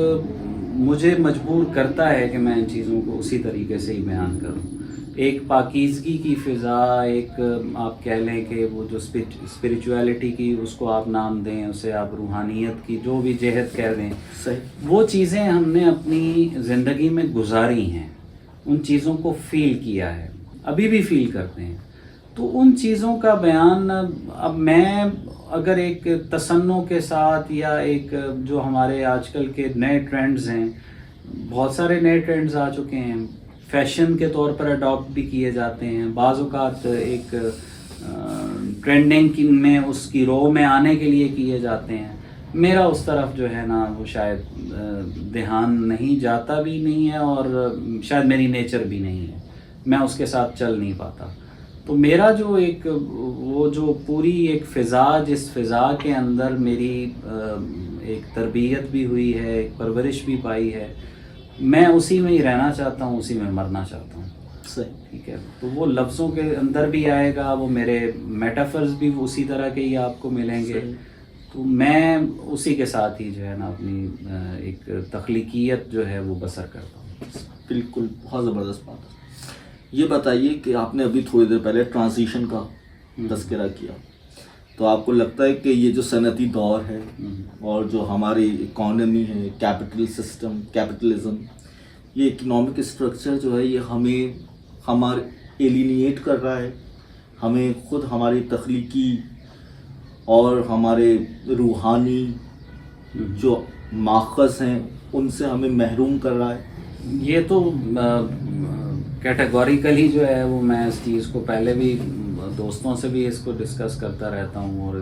مجھے مجبور کرتا ہے کہ میں ان چیزوں کو اسی طریقے سے ہی بیان کروں. ایک پاکیزگی کی فضا، ایک آپ کہہ لیں کہ وہ جو اسپریچویلٹی کی اس کو آپ نام دیں، اسے آپ روحانیت کی جو بھی جہت کہہ دیں، وہ چیزیں ہم نے اپنی زندگی میں گزاری ہیں، ان چیزوں کو فیل کیا ہے، ابھی بھی فیل کرتے ہیں. تو ان چیزوں کا بیان اب میں اگر ایک تصنع کے ساتھ یا ایک جو ہمارے آج کل کے نئے ٹرینڈز ہیں، بہت سارے نئے ٹرینڈز آ چکے ہیں، فیشن کے طور پر اڈاپٹ بھی کیے جاتے ہیں، بعض اوقات ایک ٹرینڈنگ میں اس کی رو میں آنے کے لیے کیے جاتے ہیں. میرا اس طرف جو ہے نا وہ شاید دھیان نہیں جاتا بھی نہیں ہے اور شاید میری نیچر بھی نہیں ہے، میں اس کے ساتھ چل نہیں پاتا. تو میرا جو ایک وہ جو پوری ایک فضا، جس فضا کے اندر میری ایک تربیت بھی ہوئی ہے، ایک پرورش بھی پائی ہے، میں اسی میں ہی رہنا چاہتا ہوں، اسی میں مرنا چاہتا ہوں. صحیح. ٹھیک ہے، تو وہ لفظوں کے اندر بھی آئے گا، وہ میرے میٹافرز بھی اسی طرح کے ہی آپ کو ملیں گے. تو میں اسی کے ساتھ ہی جو ہے نا اپنی ایک تخلیقیت جو ہے وہ بسر کرتا ہوں. بالکل، بہت زبردست بات ہے. یہ بتائیے کہ آپ نے ابھی تھوڑی دیر پہلے ٹرانزیشن کا تذکرہ کیا، تو آپ کو لگتا ہے کہ یہ جو صنعتی دور ہے اور جو ہماری اکانومی ہے، کیپٹل سسٹم، کیپٹلزم، یہ اکنامک اسٹرکچر جو ہے یہ ہمارے ایلینیٹ کر رہا ہے، ہمیں خود ہماری تخلیقی اور ہمارے روحانی جو ماخذ ہیں ان سے ہمیں محروم کر رہا ہے؟ یہ تو کیٹیگوریکلی جو ہے وہ میں اس چیز کو پہلے بھی دوستوں سے بھی اس کو ڈسکس کرتا رہتا ہوں، اور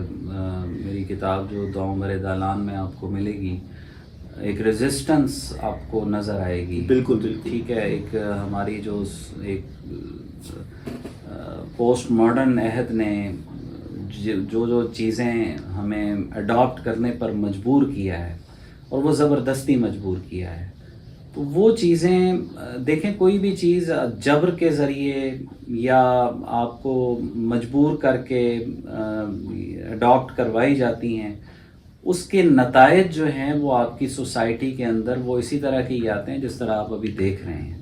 میری کتاب جو دعاؤں برے دالان میں آپ کو ملے گی، ایک ریزسٹنس آپ کو نظر آئے گی. بالکل بالکل ٹھیک ہے. ایک ہماری جو ایک پوسٹ ماڈرن عہد نے جو چیزیں ہمیں اڈاپٹ کرنے پر مجبور کیا ہے، اور وہ زبردستی مجبور کیا ہے، تو وہ چیزیں دیکھیں، کوئی بھی چیز جبر کے ذریعے یا آپ کو مجبور کر کے اڈاپٹ کروائی جاتی ہیں، اس کے نتائج جو ہیں وہ آپ کی سوسائٹی کے اندر وہ اسی طرح کے ہی آتے ہیں جس طرح آپ ابھی دیکھ رہے ہیں.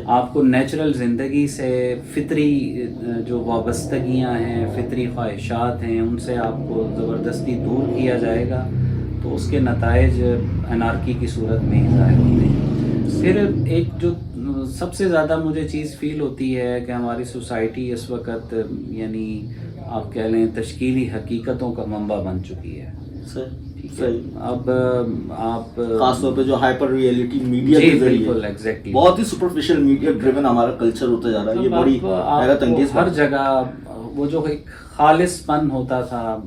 آپ کو نیچرل زندگی سے فطری جو وابستگیاں ہیں، فطری خواہشات ہیں، ان سے آپ کو زبردستی دور کیا جائے گا تو اس کے نتائج انارکی کی صورت میں ہی ظاہر ہوتے ہیں. پھر ایک جو سب سے زیادہ مجھے چیز فیل ہوتی ہے کہ ہماری سوسائٹی اس وقت یعنی آپ کہہ لیں تشکیلی حقیقتوں کا منبع بن چکی ہے. صحیح. اب آپ خاص طور پہ جو ہائپر ریئلٹی میڈیا کے ذریعے بہت ہی سپرفیشل میڈیا ڈریون ہمارا کلچر ہوتا جا رہا ہے. یہ بڑی حیرت انگیز ہر جگہ وہ جو ایک خالص پن ہوتا تھا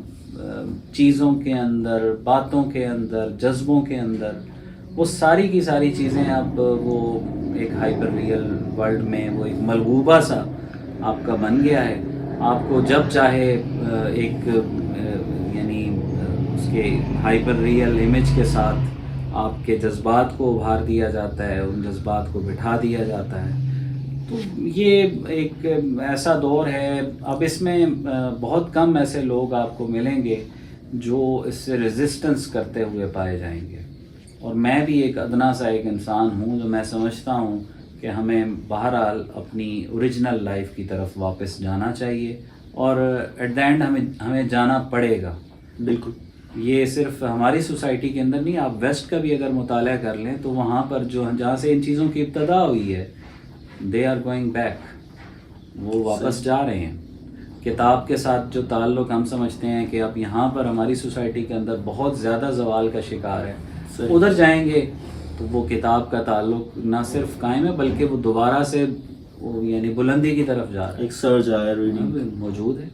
چیزوں کے اندر، باتوں کے اندر، جذبوں کے اندر، وہ ساری کی ساری چیزیں اب وہ ایک ہائپر ریئل ورلڈ میں وہ ایک ملغوبہ سا آپ کا بن گیا ہے. آپ کو جب چاہے ایک یعنی اس کے ہائپر ریئل امیج کے ساتھ آپ کے جذبات کو ابھار دیا جاتا ہے، ان جذبات کو بٹھا دیا جاتا ہے. تو یہ ایک ایسا دور ہے. اب اس میں بہت کم ایسے لوگ آپ کو ملیں گے جو اس سے ریزسٹنس کرتے ہوئے پائے جائیں گے. اور میں بھی ایک ادنا سا ایک انسان ہوں جو میں سمجھتا ہوں کہ ہمیں بہرحال اپنی اوریجنل لائف کی طرف واپس جانا چاہیے، اور ایٹ دا اینڈ ہمیں جانا پڑے گا. بالکل. یہ صرف ہماری سوسائٹی کے اندر نہیں، آپ ویسٹ کا بھی اگر مطالعہ کر لیں تو وہاں پر جہاں سے ان چیزوں کی ابتدا ہوئی ہے، دے آر گوئنگ بیک، وہ واپس جا رہے ہیں. کتاب کے ساتھ جو تعلق ہم سمجھتے ہیں کہ اب یہاں پر ہماری سوسائٹی کے اندر بہت زیادہ زوال کا شکار ہے، ادھر جائیں گے تو وہ کتاب کا تعلق نہ صرف قائم ہے بلکہ وہ دوبارہ سے یعنی بلندی کی طرف جا رہا ہے. ایک سرج آیا ریڈنگ موجود ہے.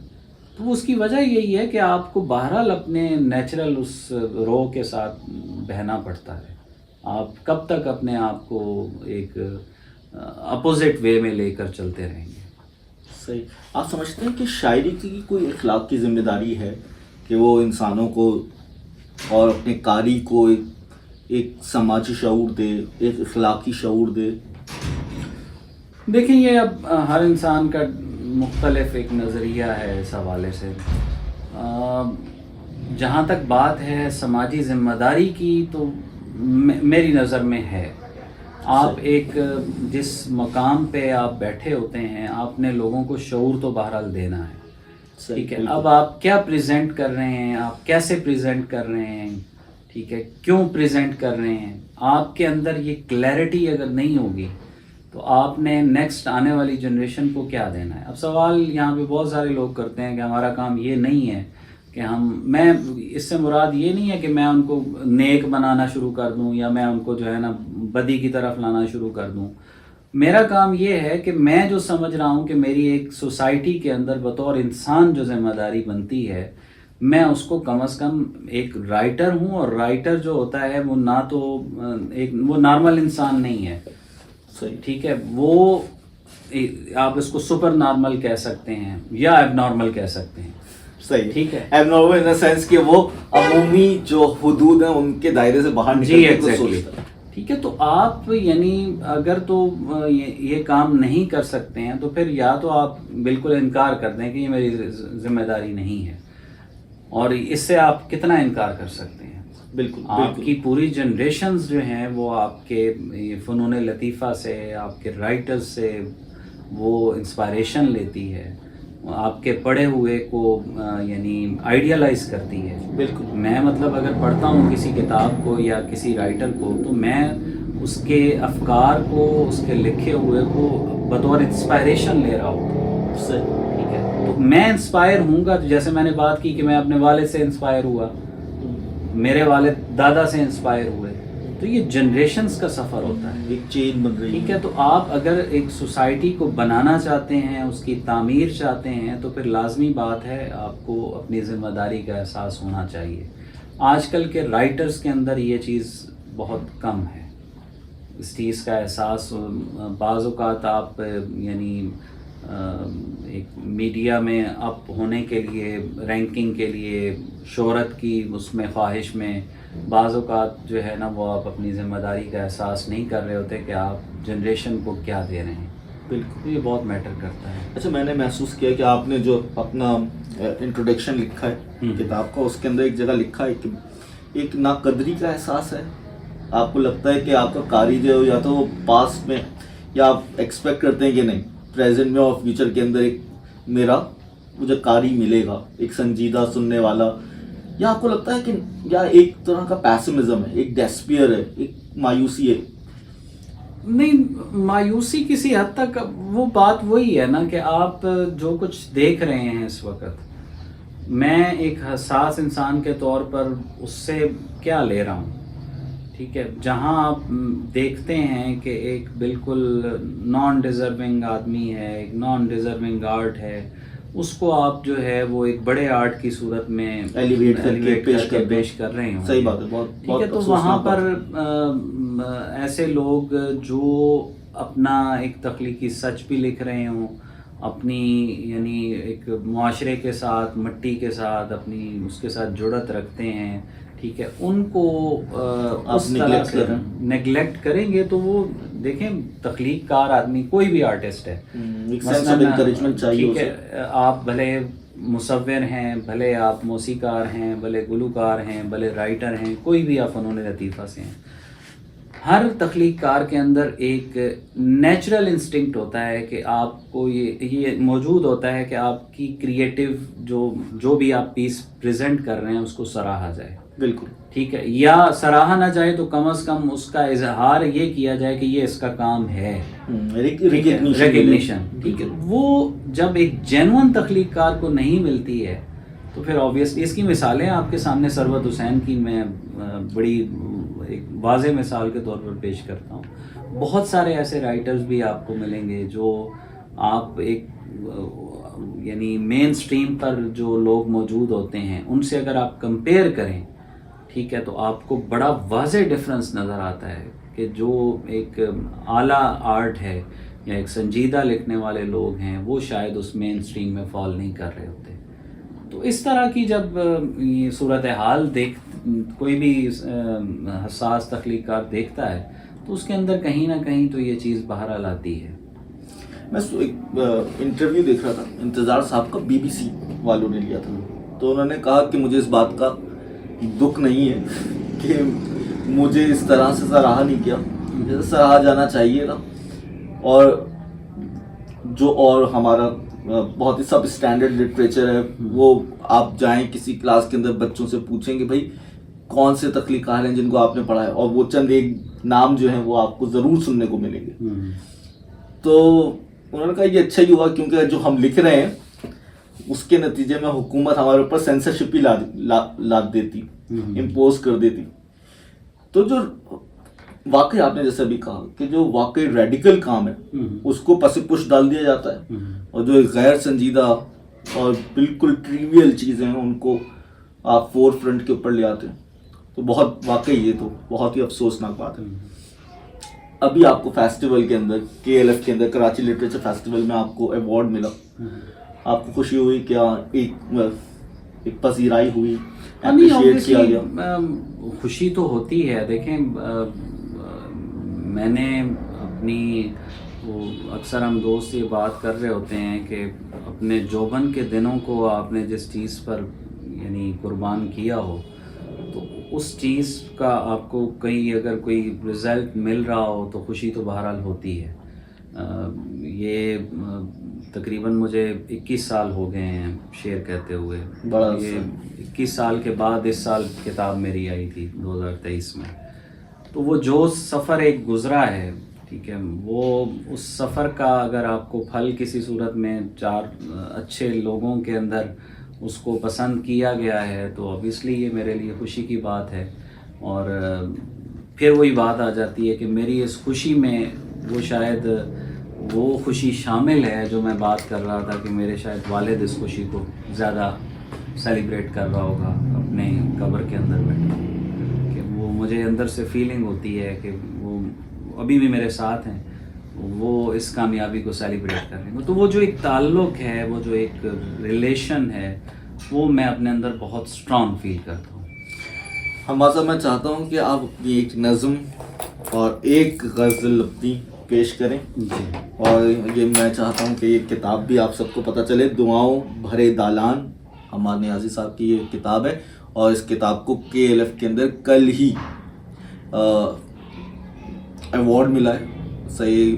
تو اس کی وجہ یہی ہے کہ آپ کو بہرحال اپنے نیچرل اس رو کے ساتھ بہنا پڑتا ہے. آپ کب تک اپنے آپ کو ایک اپوزٹ وے میں لے کر چلتے رہیں گے؟ صحیح. آپ سمجھتے ہیں کہ شاعری کی کوئی اخلاق کی ذمہ داری ہے کہ وہ انسانوں کو اور اپنے قاری کو ایک سماجی شعور دے، ایک اخلاقی شعور دے؟ دیکھیں، یہ اب ہر انسان کا مختلف ایک نظریہ ہے اس حوالے سے. جہاں تک بات ہے سماجی ذمہ داری کی تو میری نظر میں ہے. آپ ایک جس مقام پہ آپ بیٹھے ہوتے ہیں، آپ نے لوگوں کو شعور تو بہرحال دینا ہے. ٹھیک ہے. اب آپ کیا پریزنٹ کر رہے ہیں، آپ کیسے پریزنٹ کر رہے ہیں، ٹھیک ہے، کیوں پریزنٹ کر رہے ہیں، آپ کے اندر یہ کلیئرٹی اگر نہیں ہوگی تو آپ نے نیکسٹ آنے والی جنریشن کو کیا دینا ہے. اب سوال یہاں پہ بہت سارے لوگ کرتے ہیں کہ ہمارا کام یہ نہیں ہے کہ میں اس سے مراد یہ نہیں ہے کہ میں ان کو نیک بنانا شروع کر دوں یا میں ان کو جو ہے نا بدی کی طرف لانا شروع کر دوں. میرا کام یہ ہے کہ میں جو سمجھ رہا ہوں کہ میری ایک سوسائٹی کے اندر بطور انسان جو ذمہ داری بنتی ہے، میں اس کو کم از کم ایک رائٹر ہوں. اور رائٹر جو ہوتا ہے وہ نہ تو وہ نارمل انسان نہیں ہے. ٹھیک ہے. وہ آپ اس کو سپر نارمل کہہ سکتے ہیں یا ایب نارمل کہہ سکتے ہیں. صحیح. ٹھیک ہے. ایب نارمل ان سینس کہ وہ عمومی جو حدود ہیں ان کے دائرے سے باہر نکل کے سوچتا ہے. ٹھیک ہے. تو آپ یعنی اگر تو یہ کام نہیں کر سکتے ہیں تو پھر یا تو آپ بالکل انکار کر دیں کہ یہ میری ذمہ داری نہیں ہے، اور اس سے آپ کتنا انکار کر سکتے ہیں. بالکل. آپ کی پوری جنریشنز جو ہیں وہ آپ کے فنون لطیفہ سے، آپ کے رائٹرز سے وہ انسپائریشن لیتی ہے. آپ کے پڑھے ہوئے کو یعنی آئیڈیالائز کرتی ہے. بالکل. میں مطلب اگر پڑھتا ہوں کسی کتاب کو یا کسی رائٹر کو تو میں اس کے افکار کو، اس کے لکھے ہوئے کو بطور انسپائریشن لے رہا ہوں. ٹھیک ہے، تو میں انسپائر ہوں گا. جیسے میں نے بات کی کہ میں اپنے والد سے انسپائر ہوا، میرے والد دادا سے انسپائر ہوئے، تو یہ جنریشنز کا سفر ہوتا ہے، ایک چین بن رہی ہے. ٹھیک ہے. تو آپ اگر ایک سوسائٹی کو بنانا چاہتے ہیں، اس کی تعمیر چاہتے ہیں، تو پھر لازمی بات ہے آپ کو اپنی ذمہ داری کا احساس ہونا چاہیے. آج کل کے رائٹرز کے اندر یہ چیز بہت کم ہے، اس چیز کا احساس. بعض اوقات آپ یعنی ایک میڈیا میں اپ ہونے کے لیے، رینکنگ کے لیے، شہرت کی اس میں خواہش میں بعض اوقات جو ہے نا وہ آپ اپنی ذمہ داری کا احساس نہیں کر رہے ہوتے کہ آپ جنریشن کو کیا دے رہے ہیں. بالکل. یہ بہت میٹر کرتا ہے. اچھا، میں نے محسوس کیا کہ آپ نے جو اپنا انٹروڈکشن لکھا ہے کتاب کا، اس کے اندر ایک جگہ لکھا ہے کہ ایک ناقدری کا احساس ہے. آپ کو لگتا ہے کہ آپ کا قاری جو ہے یا تو وہ پاسٹ میں، یا آپ ایکسپیکٹ کرتے ہیں کہ نہیں پریزنٹ میں اور فیوچر کے اندر ایک میرا مجھے قاری ملے گا، ایک سنجیدہ سننے والا، یا آپ کو لگتا ہے کہ یا ایک طرح کا پیسمزم ہے، ایک ڈیسپیئر ہے، ایک مایوسی ہے؟ نہیں، مایوسی کسی حد تک وہ بات وہی ہے نا کہ آپ جو کچھ دیکھ رہے ہیں اس وقت، میں ایک حساس انسان کے طور پر اس سے کیا لے رہا ہوں. ٹھیک ہے، جہاں آپ دیکھتے ہیں کہ ایک بالکل نان ڈیزرونگ آدمی ہے، ایک نان ڈیزرونگ آرٹ ہے، اس کو آپ جو ہے وہ ایک بڑے آرٹ کی صورت میں ایلیویٹ کر کے پیش کر رہے ہوں. صحیح بات ہے. ٹھیک ہے، تو وہاں پر ایسے لوگ جو اپنا ایک تخلیقی سچ بھی لکھ رہے ہوں، اپنی یعنی ایک معاشرے کے ساتھ، مٹی کے ساتھ اپنی اس کے ساتھ جڑت رکھتے ہیں، ٹھیک ہے، ان کو اس طرح سے نیگلیکٹ کریں گے تو وہ دیکھیں تخلیق کار آدمی کوئی بھی آرٹسٹ ہے، ٹھیک ہے، آپ بھلے مصور ہیں، بھلے آپ موسیقار ہیں، بھلے گلوکار ہیں، بھلے رائٹر ہیں، کوئی بھی آپ فنون لطیفہ سے ہیں، ہر تخلیق کار کے اندر ایک نیچرل انسٹنکٹ ہوتا ہے کہ آپ کو یہ موجود ہوتا ہے کہ آپ کی کریٹو جو بھی آپ پیس پریزنٹ کر رہے ہیں اس کو سراہا جائے. بالکل. ٹھیک ہے، یا سراہا نہ جائے تو کم از کم اس کا اظہار یہ کیا جائے کہ یہ اس کا کام ہے، ریکگنیشن. ٹھیک ہے، وہ جب ایک جینوئن تخلیق کار کو نہیں ملتی ہے تو پھر آبویسلی اس کی مثالیں آپ کے سامنے ثروت حسین کی میں بڑی ایک واضح مثال کے طور پر پیش کرتا ہوں. بہت سارے ایسے رائٹرز بھی آپ کو ملیں گے جو آپ ایک یعنی مین سٹریم پر جو لوگ موجود ہوتے ہیں ان سے اگر آپ کمپیئر کریں، ٹھیک ہے، تو آپ کو بڑا واضح ڈفرنس نظر آتا ہے کہ جو ایک اعلیٰ آرٹ ہے یا ایک سنجیدہ لکھنے والے لوگ ہیں وہ شاید اس مین سٹریم میں فال نہیں کر رہے ہوتے. تو اس طرح کی جب یہ صورتحال کوئی بھی حساس تخلیق کار دیکھتا ہے تو اس کے اندر کہیں نہ کہیں تو یہ چیز باہر آتی ہے. میں ایک انٹرویو دیکھ رہا تھا، انتظار صاحب کا BBC والوں نے لیا تھا، تو انہوں نے کہا کہ مجھے اس بات کا دکھ نہیں ہے کہ مجھے اس طرح سے سراہا نہیں کیا جیسے سراہا جانا چاہیے تھا، اور ہمارا بہت ہی سب اسٹینڈرڈ لٹریچر ہے، وہ آپ جائیں کسی کلاس کے اندر بچوں سے پوچھیں کہ بھائی کون سے تخلیق کار ہیں جن کو آپ نے پڑھا ہے، اور وہ چند ایک نام جو ہیں وہ آپ کو ضرور سننے کو ملیں گے. تو انہوں نے کہا یہ اچھا ہی ہوا کیونکہ جو ہم لکھ رہے ہیں اس کے نتیجے میں حکومت ہمارے اوپر سینسرشپ ہی لاد دیتی، امپوز کر دیتی. تو جو واقعی آپ نے جیسے بھی کہا کہ جو واقعی ریڈیکل کام ہے اس کو پس پش ڈال دیا جاتا ہے، اور جو غیر سنجیدہ اور بالکل ٹریویل چیزیں ہیں ان کو آپ فور فرنٹ کے اوپر لے آتے ہیں. تو بہت واقعی یہ تو بہت ہی افسوسناک بات ہے. ابھی آپ کو فیسٹیول کے اندر KLF کے اندر کراچی لٹریچر فیسٹیول میں آپ کو ایوارڈ ملا، آپ کو خوشی ہوئی کیا؟ ایک پذیرائی ہوئی، اپریشیٹ کیا گیا؟ خوشی تو ہوتی ہے. دیکھیں میں نے اپنی اکثر ہم دوست یہ بات کر رہے ہوتے ہیں کہ اپنے جوبن کے دنوں کو آپ نے جس چیز پر یعنی قربان کیا ہو تو اس چیز کا آپ کو کہیں اگر کوئی رزلٹ مل رہا ہو تو خوشی تو بہرحال ہوتی ہے. یہ تقریباً مجھے 21 سال ہو گئے ہیں شعر کہتے ہوئے. بڑا یہ 21 سال کے بعد اس سال کتاب میری آئی تھی 2023 میں. تو وہ جو سفر ایک گزرا ہے، ٹھیک ہے، وہ اس سفر کا اگر آپ کو پھل کسی صورت میں 4 اچھے لوگوں کے اندر اس کو پسند کیا گیا ہے تو اوبیسلی یہ میرے لیے خوشی کی بات ہے. اور پھر وہی بات آ جاتی ہے کہ میری اس خوشی میں وہ شاید وہ خوشی شامل ہے جو میں بات کر رہا تھا کہ میرے شاید والد اس خوشی کو زیادہ سیلیبریٹ کر رہا ہوگا اپنے قبر کے اندر بیٹھا، کہ وہ مجھے اندر سے فیلنگ ہوتی ہے کہ وہ ابھی بھی میرے ساتھ ہیں، وہ اس کامیابی کو سیلیبریٹ کر رہے ہیں. تو وہ جو ایک تعلق ہے، وہ جو ایک ریلیشن ہے، وہ میں اپنے اندر بہت اسٹرانگ فیل کرتا ہوں. حماسہ میں چاہتا ہوں کہ آپ اپنی ایک نظم اور ایک غزل اپنی پیش کریں. جی. اور یہ میں چاہتا ہوں کہ یہ کتاب بھی آپ سب کو پتہ چلے. دعاؤں بھرے دالان عمار نیازی صاحب کی یہ کتاب ہے، اور اس کتاب کو KLF کے اندر کل ہی ایوارڈ ملا ہے. صحیح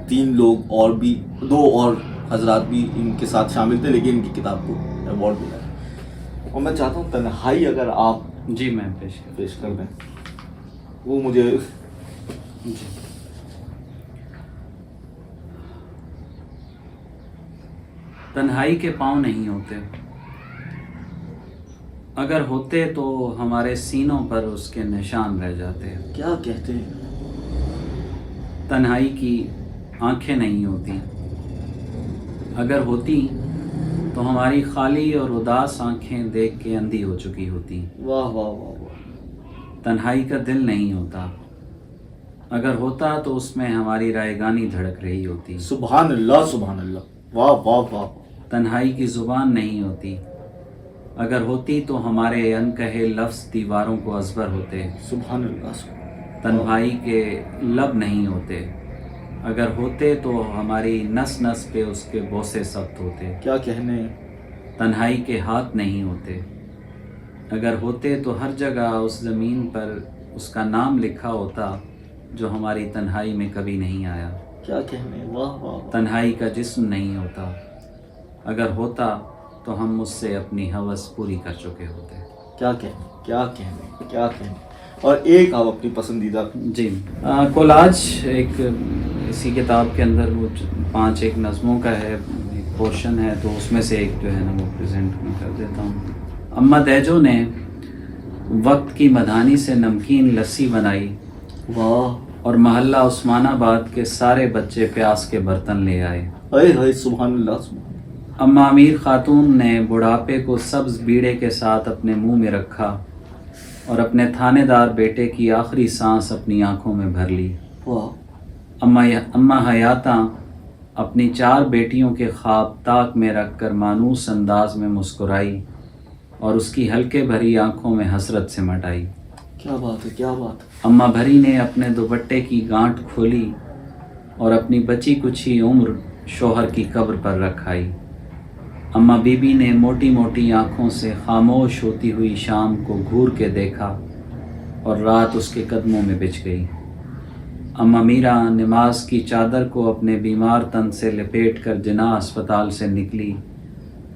3 لوگ اور بھی 2 اور حضرات بھی ان کے ساتھ شامل تھے، لیکن ان کی کتاب کو ایوارڈ ملا ہے. اور میں چاہتا ہوں تنہائی اگر آپ جی میں پیش کر دیں، وہ مجھے جی. تنہائی کے پاؤں نہیں ہوتے، اگر ہوتے تو ہمارے سینوں پر اس کے نشان رہ جاتے. کیا کہتے ہیں. تنہائی کی آنکھیں نہیں ہوتی، اگر ہوتی تو ہماری خالی اور اداس آنکھیں دیکھ کے اندھی ہو چکی ہوتی. واہ واہ واہ واہ. تنہائی کا دل نہیں ہوتا، اگر ہوتا تو اس میں ہماری رائیگانی دھڑک رہی ہوتی. سبحان اللہ سبحان اللہ. واہ واہ واہ. تنہائی کی زبان نہیں ہوتی، اگر ہوتی تو ہمارے انکہے لفظ دیواروں کو ازبر ہوتے. سبحان اللہ. تنہائی کے لب نہیں ہوتے، اگر ہوتے تو ہماری نس نس پہ اس کے بوسے سخت ہوتے. کیا کہنے. تنہائی کے ہاتھ نہیں ہوتے، اگر ہوتے تو ہر جگہ اس زمین پر اس کا نام لکھا ہوتا جو ہماری تنہائی میں کبھی نہیں آیا. کیا کہنے. واہ واہ. تنہائی کا جسم نہیں ہوتا، اگر ہوتا تو ہم اس سے اپنی ہوس پوری کر چکے ہوتے. کیا کہنے کیا کہنے کیا کہنے. اور ایک آپ اپنی پسندیدہ. جی. کولاج ایک اسی کتاب کے اندر وہ 5 ایک نظموں کا ہے، ایک پورشن ہے، تو اس میں سے ایک جو ہے نا وہ پریزنٹ میں کر دیتا ہوں. اماں دیجو نے وقت کی مدھانی سے نمکین لسی بنائی، واہ. اور محلہ عثمان آباد کے سارے بچے پیاس کے برتن لے آئے. اے ہائے سبحان اللہ سبحان. اماں امیر خاتون نے بڑھاپے کو سبز بیڑے کے ساتھ اپنے منہ میں رکھا اور اپنے تھانے دار بیٹے کی آخری سانس اپنی آنکھوں میں بھر لی. واہ. اماں حیاتاں اپنی 4 بیٹیوں کے خواب طاق میں رکھ کر مانوس انداز میں مسکرائی اور اس کی ہلکے بھری آنکھوں میں حسرت سمٹ آئی. کیا بات ہے کیا بات ہے. اماں بھری نے اپنے دوپٹے کی گانٹھ کھولی اور اپنی بچی کچھی عمر شوہر کی قبر پر رکھائی. اماں بی بی نے موٹی موٹی آنکھوں سے خاموش ہوتی ہوئی شام کو گھور کے دیکھا اور رات اس کے قدموں میں بچھ گئی. اماں میرا نماز کی چادر کو اپنے بیمار تن سے لپیٹ کر جناح اسپتال سے نکلی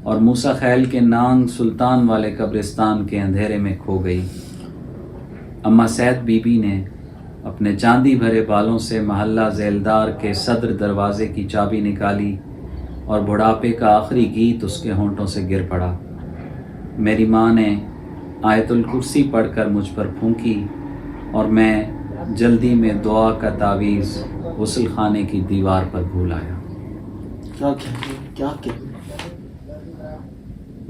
اور موسیٰ خیل کے نانگ سلطان والے قبرستان کے اندھیرے میں کھو گئی. اماں سید بی بی نے اپنے چاندی بھرے بالوں سے محلہ ذیلدار کے صدر دروازے کی چابی نکالی اور بڑھاپے کا آخری گیت اس کے ہونٹوں سے گر پڑا. میری ماں نے آیت الکرسی پڑھ کر مجھ پر پھونکی اور میں جلدی میں دعا کا تعویذ غسل خانے کی دیوار پر بھول آیا. کیا کہنے کیا کہنے.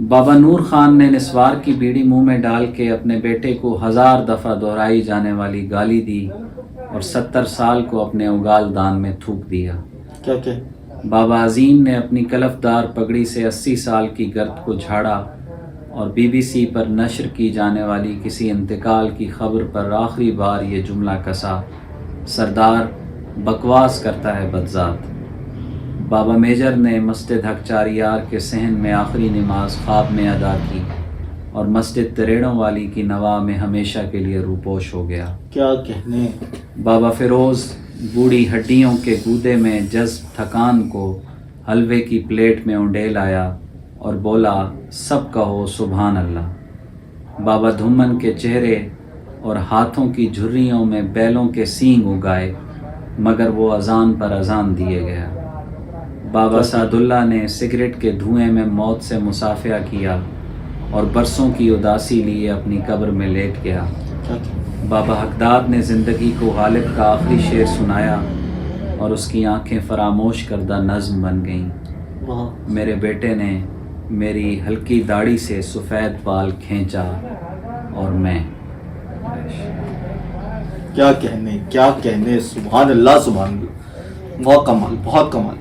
بابا نور خان نے نسوار کی بیڑی منہ میں ڈال کے اپنے بیٹے کو 1000 دفعہ دہرائی جانے والی گالی دی اور 70 سال کو اپنے اگال دان میں تھوک دیا. کیا کہ بابا عظیم نے اپنی کلفدار پگڑی سے 80 سال کی گرد کو جھاڑا اور BBC پر نشر کی جانے والی کسی انتقال کی خبر پر آخری بار یہ جملہ کسا: سردار بکواس کرتا ہے بدذات. بابا میجر نے مسجد حق چاریار کے صحن میں آخری نماز خواب میں ادا کی اور مسجد تریڑوں والی کی نوا میں ہمیشہ کے لیے روپوش ہو گیا. کیا کہنے. بابا فیروز بوڑھی ہڈیوں کے گودے میں جذب تھکان کو حلوے کی پلیٹ میں اونڈیل آیا اور بولا سب کہو سبحان اللہ۔ بابا دھومن کے چہرے اور ہاتھوں کی جھریوں میں بیلوں کے سینگ اگائے، مگر وہ اذان پر اذان دیے گیا۔ بابا سعد اللہ نے سگریٹ کے دھوئیں میں موت سے مصافحہ کیا اور برسوں کی اداسی لیے اپنی قبر میں لیٹ گیا۔ بابا حقداد نے زندگی کو غالب کا آخری شعر سنایا اور اس کی آنکھیں فراموش کردہ نظم بن گئیں۔ میرے بیٹے نے میری ہلکی داڑھی سے سفید بال کھینچا اور میں کیا کہنے، سبحان اللہ سبحان اللہ، بہت کمال، بہت کمال۔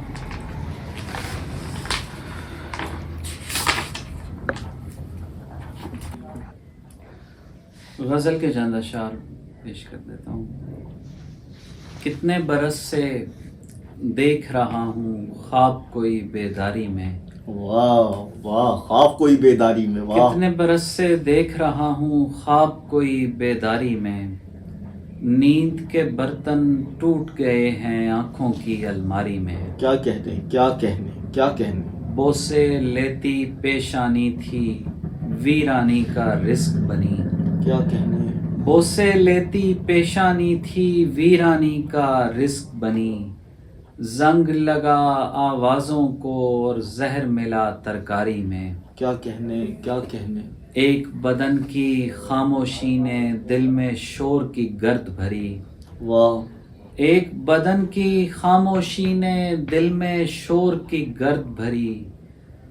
غزل کے چند اشعار پیش کر دیتا ہوں۔ کتنے برس سے دیکھ رہا ہوں خواب کوئی بیداری میں، واہ واہ، خواب کوئی بیداری میں، واہ۔ کتنے برس سے دیکھ رہا ہوں خواب کوئی بیداری میں، نیند کے برتن ٹوٹ گئے ہیں آنکھوں کی الماری میں۔ کیا کہنے۔ بوسے لیتی پیشانی تھی ویرانی کا رزق بنی، کیا کہنے۔ بوسے لیتی پیشانی تھی ویرانی کا رزق بنی، زنگ لگا آوازوں کو اور زہر ملا ترکاری میں۔ کیا کہنے۔ ایک بدن کی خاموشی نے دل میں شور کی گرد بھری، واہ۔ ایک بدن کی خاموشی نے دل میں شور کی گرد بھری،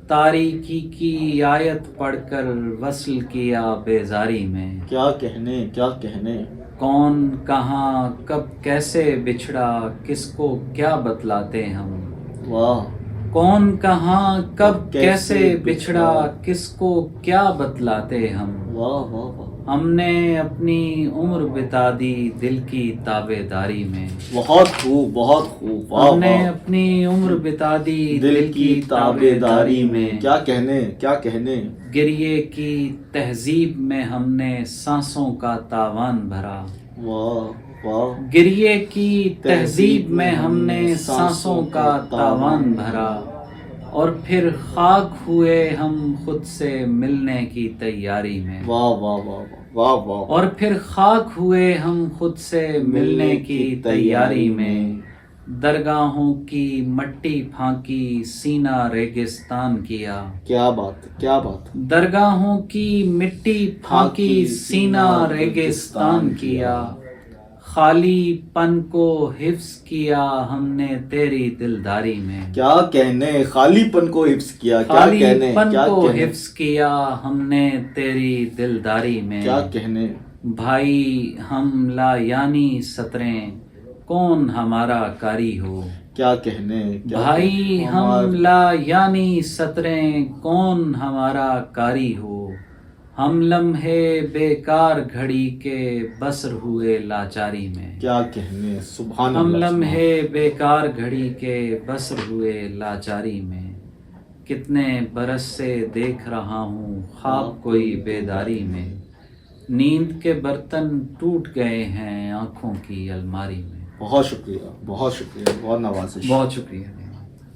تاریکی کی آیت پڑھ کر وصل کیا بیزاری میں۔ کیا کہنے۔ کون کہاں کب کیسے بچھڑا کس کو کیا بتلاتے ہم، واہ۔ کون کہاں کب کیسے بچھڑا کس کو کیا بتلاتے ہم، واہ واہ واہ، ہم نے اپنی عمر بتا دی دل کی تابے داری میں۔ بہت خوب، بہت خوب، واہ ہم نے واہ۔ اپنی عمر بتا دی دل کی تابے داری میں، کیا کہنے۔ گریے کی تہذیب میں ہم نے سانسوں کا تاوان بھرا، واہ واہ۔ گریے کی تہذیب میں ہم نے سانسوں کا تاوان بھرا، اور پھر خاک ہوئے ہم خود سے ملنے کی تیاری میں۔ واہ واہ واہ واہ واہ۔ اور پھر خاک ہوئے ہم خود سے ملنے کی تیاری میں، درگاہوں کی مٹی پھانکی سینہ ریگستان کیا۔ کیا بات۔ درگاہوں کی مٹی پھانکی سینہ ریگستان کیا، خالی پن کو حفظ کیا ہم نے تیری دلداری میں۔ کیا کہنے، خالی پن کو حفظ کیا، کیا خالی کہنے، پن کیا کو کہنے۔ حفظ کیا ہم نے تیری دلداری میں۔ کیا کہنے۔ بھائی ہم لا یعنی سطریں کون ہمارا کاری ہو، کیا کہنے۔ بھائی ہم لا یعنی سطریں کون ہمارا کاری ہو، ہم لمحے بیکار گھڑی کے بسر ہوئے لاچاری میں۔ کیا کہنے، سبحان ہم اللہ۔ لمحے بیکار گھڑی کے بسر ہوئے لاچاری میں، کتنے برس سے دیکھ رہا ہوں خواب کوئی بیداری میں، نیند کے برتن ٹوٹ گئے ہیں آنکھوں کی الماری میں۔ بہت شکریہ، بہت شکریہ، بہت نوازش۔ بہت شکریہ۔